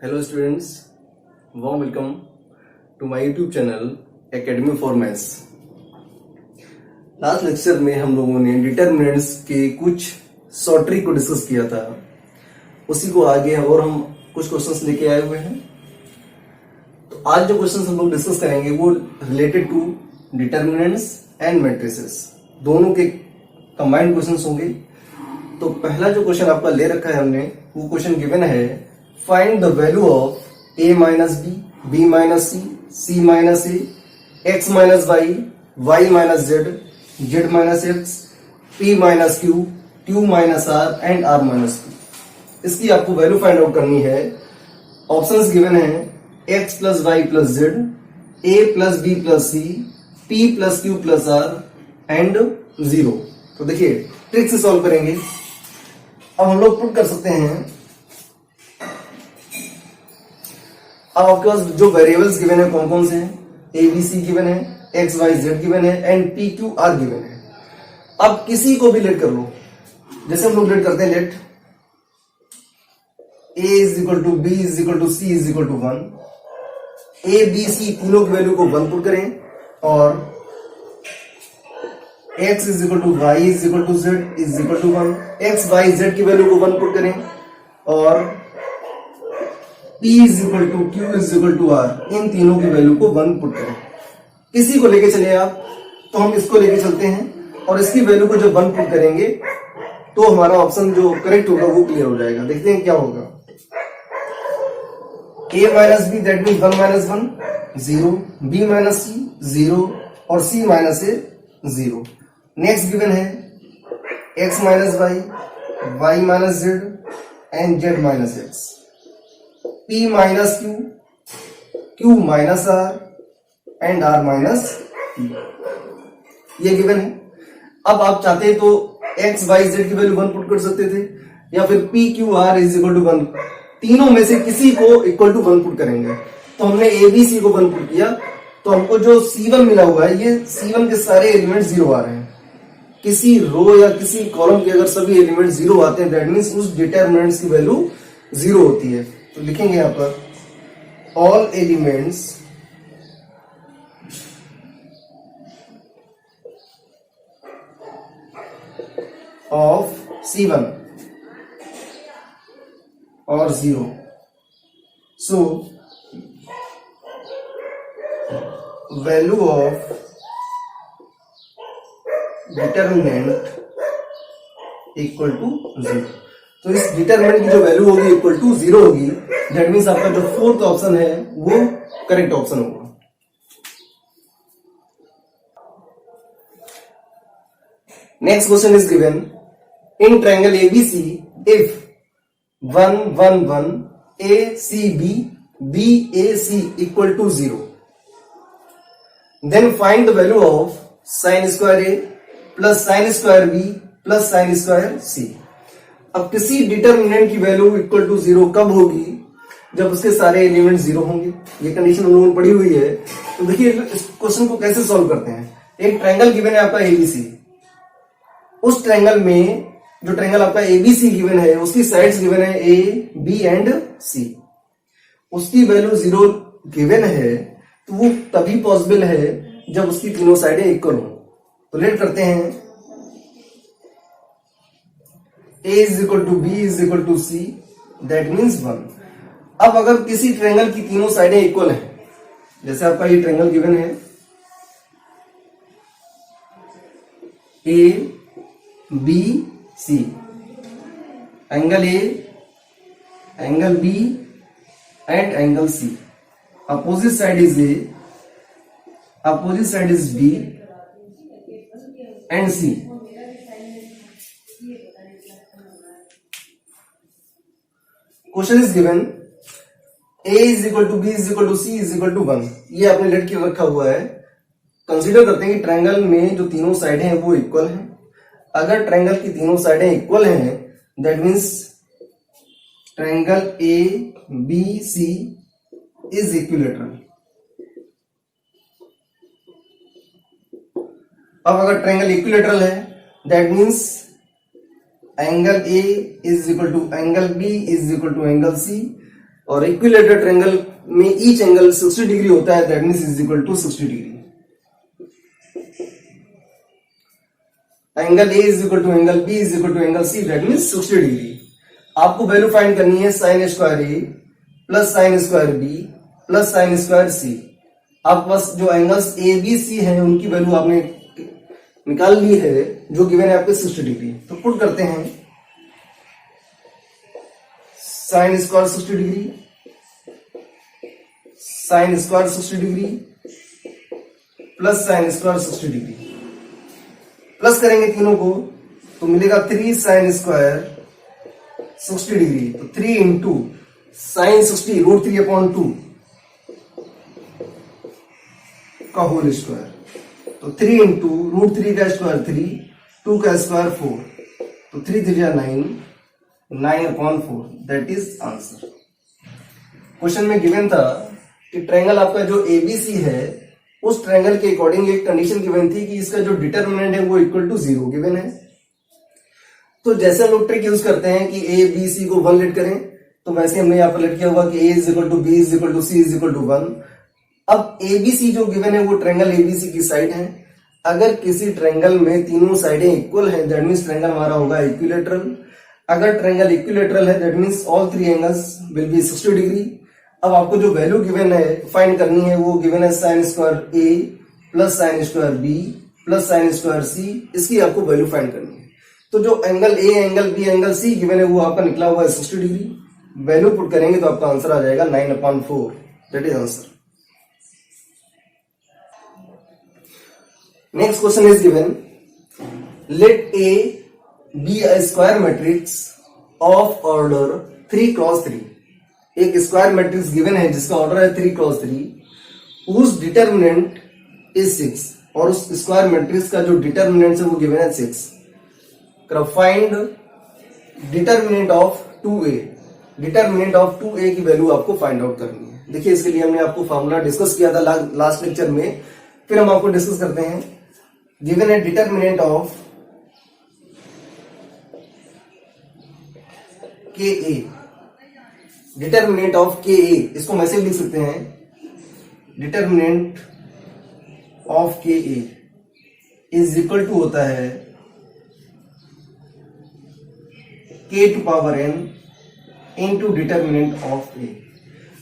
Hello students, warm welcome to my YouTube channel academy for maths. Last lecture में हम लोगों ने determinants के कुछ शॉर्ट ट्रिक को डिस्कस किया था। उसी को आगे और हम कुछ क्वेश्चंस लेके आए हुए हैं। तो आज जो क्वेश्चंस हम लोग डिस्कस करेंगे वो related to determinants and matrices, दोनों के कंबाइंड क्वेश्चंस होंगे। तो पहला जो क्वेश्चन आपका ले रखा है हमने, वो क्वेश्चन गिवन है, find the value of a minus B, b minus C, c minus A, x minus Y, y minus Z, z minus X, p minus Q, q minus R and r minus q। इसकी आपको value find out करनी है। Options given है x plus Y plus Z, a plus B plus C, p plus Q plus R and 0। तो देखिए trick से solve करेंगे। अब हम लोग पुट कर सकते हैं। अब आपके पास जो वेरिएबल्स गिवन है कौन कौन से हैं? ए बी सी गिवन है, एक्स वाई जेड गिवन है and P Q R given है। अब किसी को भी लेट कर लो, जैसे हम लोग लेट करते हैं, let A is equal to B is equal to C is equal to 1। A B C तीनों की वैल्यू को 1 पुट करें और x is equal to Y is equal to Z is equal to 1। X Y Z की value को 1 put करें और p is equal to Q is equal to R, इन तीनों की वैल्यू को 1 पुट करें। किसी को लेके चले आप, तो हम इसको लेके चलते हैं और इसकी वैल्यू को जब 1 पुट करेंगे तो हमारा ऑप्शन जो करेक्ट होगा वो क्लियर हो जाएगा। देखते हैं क्या होगा। a minus B that mean 1 minus 1 0, b minus C 0 और c minus A 0। Next given है x minus Y, y minus Z and z minus X, p minus Q, q minus R and r minus p, ये given है। अब आप चाहते तो x y z की value 1 put कर सकते थे या फिर p q r is equal to 1, तीनों में से किसी को इक्वल टू 1 पुट करेंगे। तो हमने a b c को 1 पुट किया तो हमको जो c1 मिला हुआ है, ये c1 के सारे एलिमेंट 0 आ रहे हैं। किसी रो या किसी कॉलम के अगर सभी एलिमेंट 0 आते हैं, दैट मीन्स उस डिटर्मिनेंट्स की वैल्यू 0 होती है। तो लिखेंगे यहां पर ऑल एलिमेंट्स ऑफ C1 और 0। So value of determinant equal to 0। तो इस डिटर्मिनेंट की जो वैल्यू होगी इक्वल टू 0 होगी। दैट मीन्स आपका जो फोर्थ ऑप्शन है वो करेक्ट ऑप्शन होगा। Next question is given, in triangle ABC if 1 1 1 ACB BAC equal to 0, then find the value of sine square A plus sine square B plus sine square C. अब किसी determinant की value equal to 0 कब होगी? जब उसके सारे element 0 होंगे। ये कंडीशन हम लोगों ने पढ़ी हुई है। तो देखिए इस क्वेश्चन को कैसे सॉल्व करते हैं। एक ट्रायंगल गिवन है आपका एबीसी, उस ट्रायंगल में जो ट्रायंगल आपका एबीसी गिवन है उसकी साइड्स गिवन है ए बी एंड सी, उसकी वैल्यू 0 गिवन है। तो वो तभी पॉसिबल है जब उसकी तीनों साइडें इक्वल हो। तो लेट करते हैं, a is equal to B is equal to C, that means 1। अब अगर किसी ट्रायंगल की तीनों साइडें इक्वल हैं, जैसे आपका ये ट्रायंगल गिवन है A B C, angle A, angle B and angle C, opposite side is A, opposite side is B and C. Question is given a is equal to B is equal to C is equal to 1। ये आपने late के रखा हुआ है। Consider करते हैं कि triangle में जो तीनों साइडें हैं वो इक्वल हैं। अगर ट्रायंगल की तीनों साइडें इक्वल हैं, that means triangle A B C is equilateral. अब अगर ट्रायंगल इक्विलेटरल है, that means angle A is equal to angle B is equal to angle C और इक्विलेटरल ट्रायंगल में ईच एंगल 60 डिग्री होता है, that means is equal to 60 degree. Angle A is equal to angle B is equal to angle C, that means 60 degree. आपको value find करनी है sine square A plus sine square B plus sine square C. आपके पास जो angles ए B सी है उनकी value आपने निकाल ली है, जो गिवन है आपके 60 डिग्री। तो पुट करते हैं sine square 60 degree, sine square 60 degree plus sine square 60 degree. Plus करेंगे तीनों को तो मिलेगा 3 साइन स्क्वायर 60 डिग्री। तो 3 इंटू साइन 60 √3/2 का होल स्क्वायर। तो 3 इंटू √3 का स्क्वायर 3, 2 का स्क्वायर 4, तो 3 3 9, 9/4, दैट इज आंसर। क्वेश्चन में गिवन था कि ट्रायंगल आपका जो एबीसी है उस ट्रायंगल के अकॉर्डिंग एक कंडीशन गिवन थी कि इसका जो डिटरमिनेंट है वो इक्वल टू 0 गिवन है। तो जैसे हम लोग ट्रिक यूज करते हैं कि ए बी सी को 1 लेट करें, तो वैसे हमने यहाँ पर लेट किया हुआ कि A is equal to B is equal to C is equal to 1। अब एबीसी जो गिवन है वो ट्रायंगल एबीसी की साइड है। अगर किसी ट्रायंगल में तीनों साइडें इक्वल हैं, दैट मींस ट्रायंगल हमारा होगा इक्विलेटरल। अगर ट्रायंगल इक्विलेटरल है that means all 3 angles will be 60 degree. अब आपको जो वैल्यू गिवन है फाइंड करनी है वो गिवन है sine square A plus sine square B plus sine square C, इसकी आपको वैल्यू फाइंड करनी है। तो जो angle A angle B angle C given है वो आपका निकला हुआ है 60 डिग्री। वैल्यू पुट करेंगे तो आपका आंसर आ जाएगा 9/4, that is answer. Next question is given let A B a square matrix of order 3x3। एक स्क्वायर मैट्रिक्स गिवन है जिसका ऑर्डर है 3x3, उस डिटरमिनेंट इज 6, और उस स्क्वायर मैट्रिक्स का जो डिटरमिनेंट है वो गिवन है 6। Find determinant of 2a। Determinant of 2a की वैल्यू आपको फाइंड आउट करनी है। देखिए इसके लिए हमने आपको फॉर्मूला डिस्कस किया था लास्ट लेक्चर में, फिर हम आपको डिस्कस करते हैं। गिवन है determinant of KA, determinant of KA, इसको हम ऐसे लिख सकते हैं determinant of KA is equal to होता है K⁴n into determinant of A।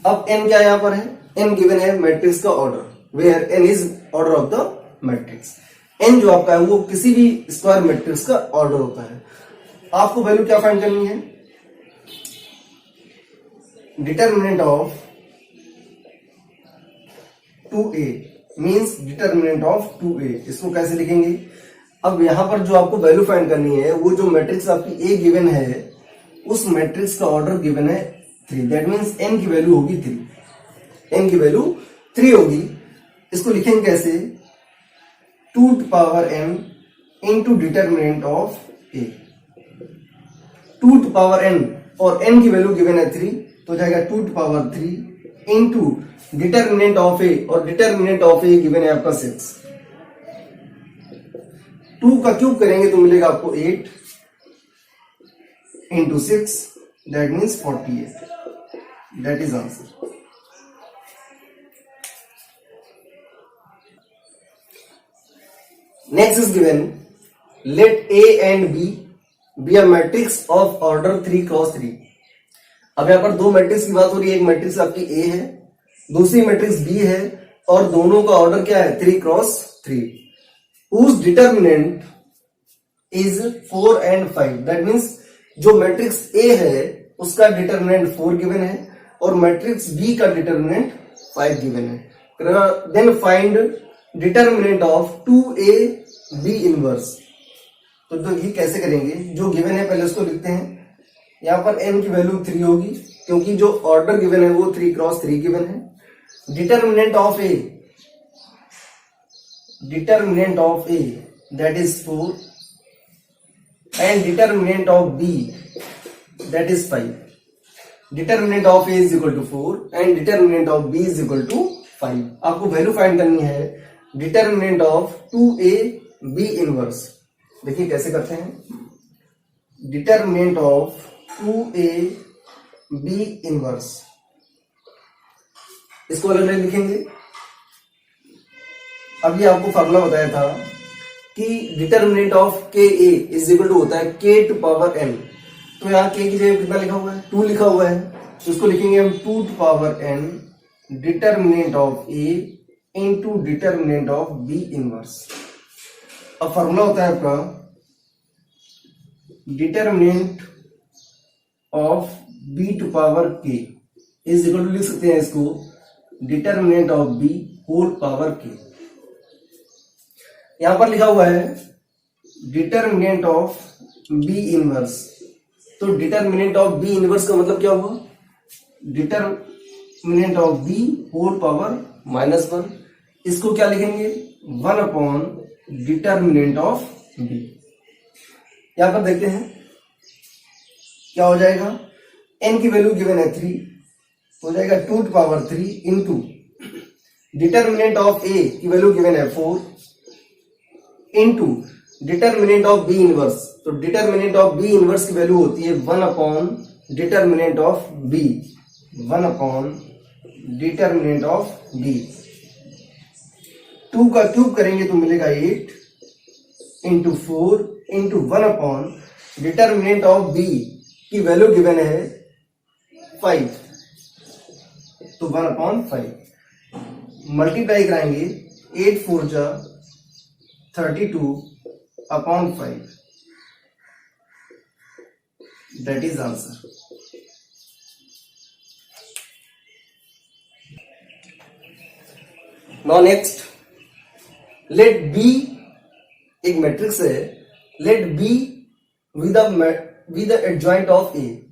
अब n क्या यहां पर है, n गिवन है मैट्रिक्स का order, where n is order of the matrix. n जो आपका है वो किसी भी स्क्वायर मैट्रिक्स का ऑर्डर होता है। आपको वैल्यू क्या फाइंड करनी है, determinant of 2a means determinant of 2a। इसको कैसे लिखेंगे, अब यहां पर जो आपको वैल्यू फाइंड करनी है वो जो मैट्रिक्स आपकी a गिवन है उस मैट्रिक्स का ऑर्डर गिवन है 3, दैट मींस n की वैल्यू होगी 3, n की वैल्यू 3 होगी। इसको लिखेंगे कैसे, 2n into determinant of a। 2n और n की वैल्यू गिवन है 3, तो जाएगा 2^3 इंटू डिटरमिनेंट ऑफ a, और डिटरमिनेंट ऑफ a गिवन है आपका 6। 2 का क्यूब करेंगे तो मिलेगा आपको 8 into 6, that means 48, that is answer. Next is given let a and b B a matrix of order 3x3। अब यहां पर दो मैट्रिक्स की बात हो रही है, एक मैट्रिक्स आपकी A है, दूसरी मैट्रिक्स B है, और दोनों का ऑर्डर क्या है 3x3। उस determinant is 4 and 5, that means जो मैट्रिक्स A है उसका डिटरमिनेंट 4 गिवन है और मैट्रिक्स B का डिटरमिनेंट 5 गिवन है। Then find determinant of 2a b inverse. तो ये कैसे करेंगे, जो गिवन है पहले उसको लिखते हैं। यहां पर n की वैल्यू 3 होगी क्योंकि जो ऑर्डर गिवन है वो 3x3 गिवन है। Determinant of a, determinant of a that is 4 and determinant of b that is 5। Determinant of a is equal to 4 and determinant of b is equal to 5। आपको value find करनी है determinant of 2a b inverse. देखिए कैसे करते हैं, determinant of 2a b inverse इसको अलग अलग लिखेंगे। अभी आपको फार्मूला बताया था कि डिटर्मिनेंट ऑफ के ए इज इक्वल टू होता है के टू पावर एन। तो यहाँ के की जगह कितना लिखा हुआ है, 2 लिखा हुआ है, तो इसको लिखेंगे हम 2 to power N determinant of A into determinant of B inverse. अब फार्मूला होता है आपका determinant of B to power K is equal to, लिख सकते हैं इसको determinant of B whole power K. यहां पर लिखा हुआ है डिटर्मिनेंट ऑफ बी इनवर्स। तो डिटर्मिनेंट ऑफ बी इनवर्स का मतलब क्या हुआ, determinant of B whole power -1। इसको क्या लिखेंगे 1 अपॉन डिटर्मिनेंट ऑफ बी। यहां पर देखते हैं क्या हो जाएगा, n की वैल्यू गिवन है 3, हो जाएगा 2 to power 3 into determinant of a की वैल्यू गिवन है 4 into determinant of B inverse. तो डिटर्मिनेंट ऑफ बी इनवर्स की वैल्यू होती है 1 upon determinant of B, 1 upon determinant of B. 2 का क्यूब करेंगे तो मिलेगा 8 into 4 into 1 upon determinant of B की वैल्यू गिवन है 5, तो 1 अपॉन 5 मल्टीप्लाई कराएंगे 8 4 जा 32 upon 5, that is answer. Now next, let B एक मैट्रिक्स है, let B with adjoint of A.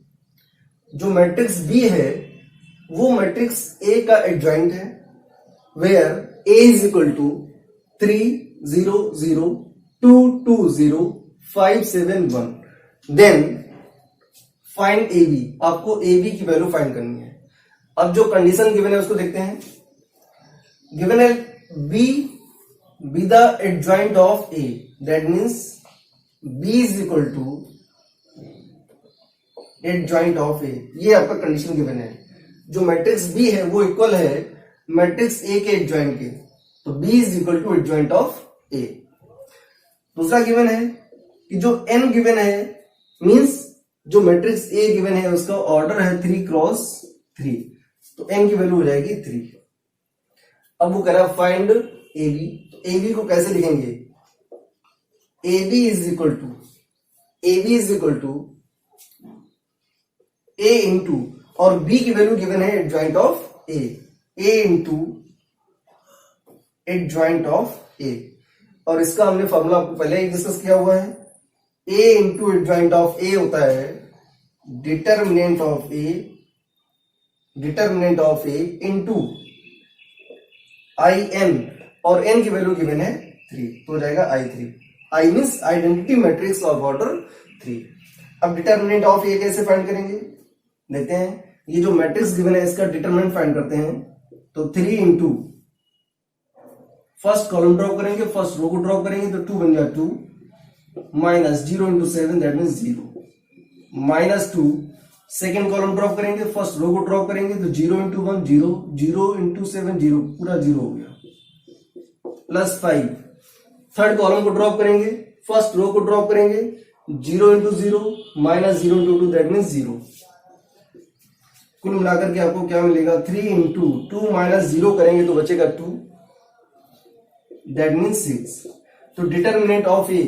जो मैट्रिक्स बी है वो मैट्रिक्स ए का एडजॉइंट है, where A is equal to 3 0 0 2 2 0 5 7 1। Then find A B, आपको ए बी की value find करनी है। अब जो कंडीशन गिवन है उसको देखते हैं। गिवन है B with the adjoint of A, that means B is equal to adjoint of A, ये आपका कंडीशन गिवन है। जो मैट्रिक्स बी है वो इक्वल है मैट्रिक्स ए के एडजॉइंट के, तो B is equal to adjoint of A. दूसरा गिवन है कि जो n गिवन है, मींस जो मैट्रिक्स ए गिवन है उसका ऑर्डर है 3 क्रॉस 3, तो n की वैल्यू हो जाएगी 3। अब वो कह रहा है फाइंड ए बी, तो ए बी को कैसे लिखेंगे, A B is equal to A into, और b की वैल्यू गिवन है adjoint of A, A into adjoint of A. और इसका हमने फॉर्मूला आपको पहले ही डिस्कस किया हुआ है, a into adjoint of A होता है determinant of A into I N, और n की वैल्यू गिवन है 3, तो हो जाएगा I3। I means identity matrix of order 3। अब डिटर्मिनेंट ऑफ ए कैसे फाइंड करेंगे, देखते हैं। ये जो मैट्रिक्स गिवन है इसका डिटरमिनेंट फाइंड करते हैं, तो 3 इंटू फर्स्ट कॉलम ड्रॉप करेंगे, फर्स्ट रो को ड्रॉप करेंगे तो 2 बन गया 2, minus 0 into 7 that means 0, minus 2 second column drop करेंगे, फर्स्ट रो को ड्रॉप करेंगे तो 0 इंटू 1 0, 0 इंटू 7 0, पूरा 0 हो गया, प्लस 5 थर्ड कॉलम को ड्रॉप करेंगे, फर्स्ट रो को ड्रॉप करेंगे 0 into 0 minus 0 into 2 that means 0। कुल मिलाकर के आपको क्या मिलेगा 3 इंटू 2 माइनस 0 करेंगे तो बचेगा 2, दैट मीन्स 6। तो डिटर्मिनेंट ऑफ ए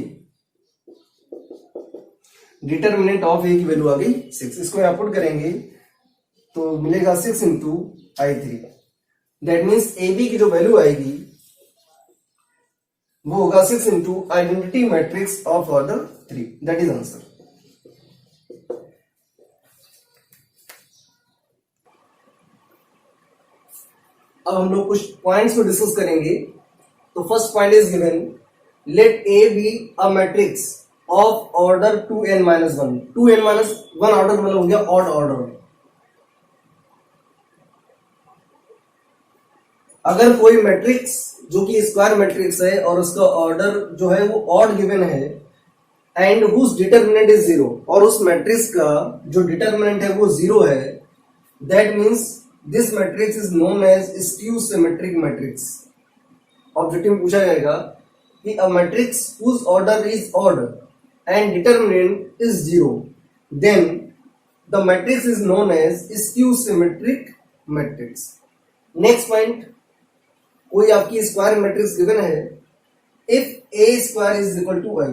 की वैल्यू आ गई 6। इसको यहां पुट करेंगे तो मिलेगा 6 into I3, that means A B की जो वैल्यू आएगी वो होगा 6 into identity matrix of order 3, that is answer. अब हम लोग कुछ पॉइंट्स को डिस्कस करेंगे। तो first point is given, let A B a matrix of order 2n-1। 2n-1 order मतलब हो गया ऑड ऑर्डर। अगर कोई मैट्रिक्स जो कि स्क्वायर मैट्रिक्स है और उसका ऑर्डर जो है वो ऑड गिवन है, एंड हुज डिटर्मिनेंट इज 0, और उस मैट्रिक्स का जो डिटर्मिनेंट है वो 0 है, that means this matrix is known as skew symmetric matrix. Objective में पूछा जाएगा कि a matrix whose order is odd and determinant is zero, then the matrix is known as skew symmetric matrix. Next point, कोई आपकी square matrix given है, if A square is equal to I.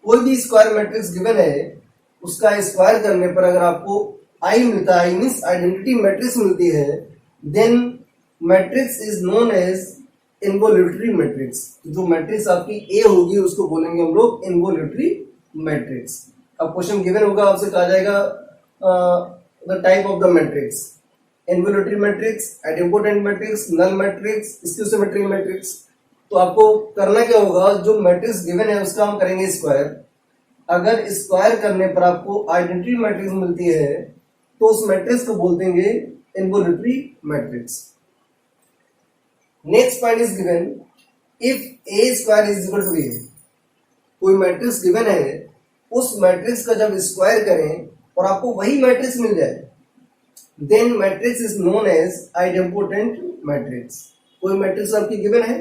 कोई भी square matrix given है, उसका square करने पर अगर आपको आई मिलता है, मीन्स आइडेंटिटी मैट्रिक्स मिलती है, then matrix is known as involutory matrix. जो मैट्रिक्स आपकी ए होगी उसको बोलेंगे हम लोग इन्वोल्यूटरी मैट्रिक्स। अब क्वेश्चन गिवन होगा, आपसे कहा जाएगा the type of the matrix, involutory matrix, identity matrix, null matrix, skew symmetric matrix. तो आपको करना क्या होगा, जो मैट्रिक्स गिवन है उसका हम करेंगे स्क्वायर। अगर स्क्वायर करने पर आपको आइडेंटिटी मैट्रिक्स मिलती है तो उस मैट्रिक्स को बोल देंगे involutory matrix. Next point is given, if A square is equal to A. कोई मैट्रिक्स गिवन है, उस मैट्रिक्स का जब स्क्वायर करें और आपको वही मैट्रिक्स मिल जाए, then matrix is known as idempotent matrix. कोई मैट्रिक्स आपकी गिवन है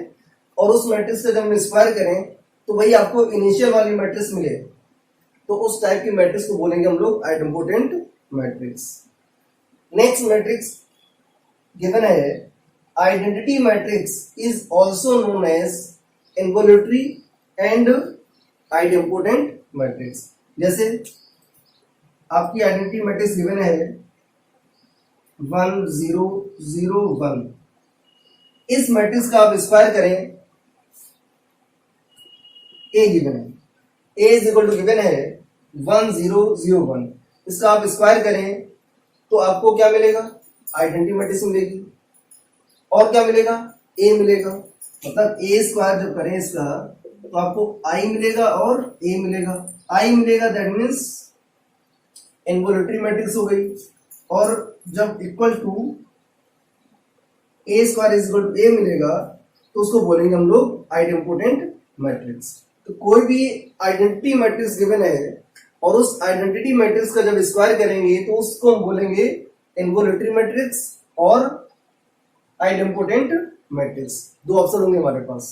और उस मैट्रिक्स का जब हम स्क्वायर करें तो वही आपको इनिशियल वाली मैट्रिक्स मिले, तो उस टाइप की मैट्रिक्स को बोलेंगे हम लोग idempotent matrix. Next matrix given है, identity matrix is also known as involutory and idempotent matrix. जैसे आपकी आइडेंटिटी मैट्रिक्स गिवन है 1 0 0 1। इस मैट्रिक्स का आप स्क्वायर करें, ए गिवन है, ए इज इक्वल टू गिवन है 1 0 0 1। इसका आप स्क्वायर करें तो आपको क्या मिलेगा, आइडेंटिटी मैट्रिक्स मिलेगी। और क्या मिलेगा, ए मिलेगा। मतलब ए स्क्वायर जब करें इसका तो आपको आई मिलेगा और ए मिलेगा। आई मिलेगा दैट मीन्स इन्वोल्यूटरी मैट्रिक्स हो गई, और जब equal to A square is equal to A मिलेगा तो उसको बोलेंगे हम लोग आइडेम्पोटेंट मैट्रिक्स। तो कोई भी आइडेंटिटी मैट्रिक्स गिवन है और उस आइडेंटिटी मैट्रिक्स का जब स्क्वायर करेंगे तो उसको हम बोलेंगे इन्वोल्यूटरी मैट्रिक्स और आइडेम्पोटेंट मैट्रिक्स। दो ऑप्शन होंगे हमारे पास।